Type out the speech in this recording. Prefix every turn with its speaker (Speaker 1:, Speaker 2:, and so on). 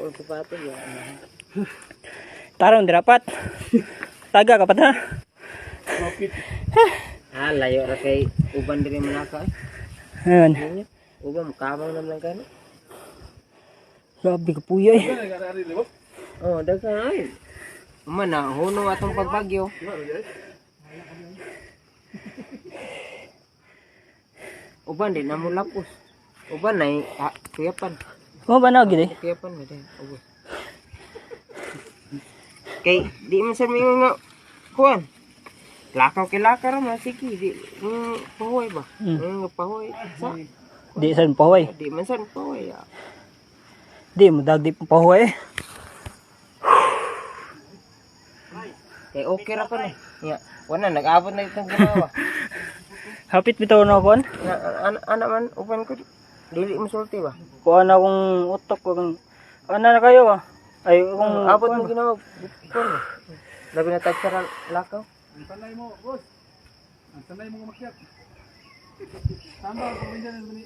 Speaker 1: kung sapatos ya.
Speaker 2: Tarong dirapat. Taga ka pa ta.
Speaker 1: Layo ra kay uban diri manaka.
Speaker 2: Ayan.
Speaker 1: Uban kamang naman kan.
Speaker 2: Grabe ka puya eh.
Speaker 1: Oh, dagan ay. Mana huno atong pagbagyo. Uban din na mo lapos. Uban na kuyapan.
Speaker 2: Mo ba na gid eh?
Speaker 1: Kuyapan na din. Ubos. Kay di man sa mga nga kuan. Lakaw kay lakaw ra sige di pahoy ba. Pahoy sa
Speaker 2: Di san pahoy.
Speaker 1: di man sa pahoy.
Speaker 2: Di mo dagdi pahoy eh.
Speaker 1: Kay okay ra ko na. Ya, wala nag-abot na itong ginawa.
Speaker 2: Hapit bitaw na kon.
Speaker 1: Anak man upan ko dili masulti ba.
Speaker 2: Kuan akong utok kung ano na kayo ah. Ay kung
Speaker 1: Abot mo ginawa kuan ba. Labi na tag sa lakaw.
Speaker 3: Ang sanay mo, boss. Ang sanay mo kumakyat. Tama, kung hindi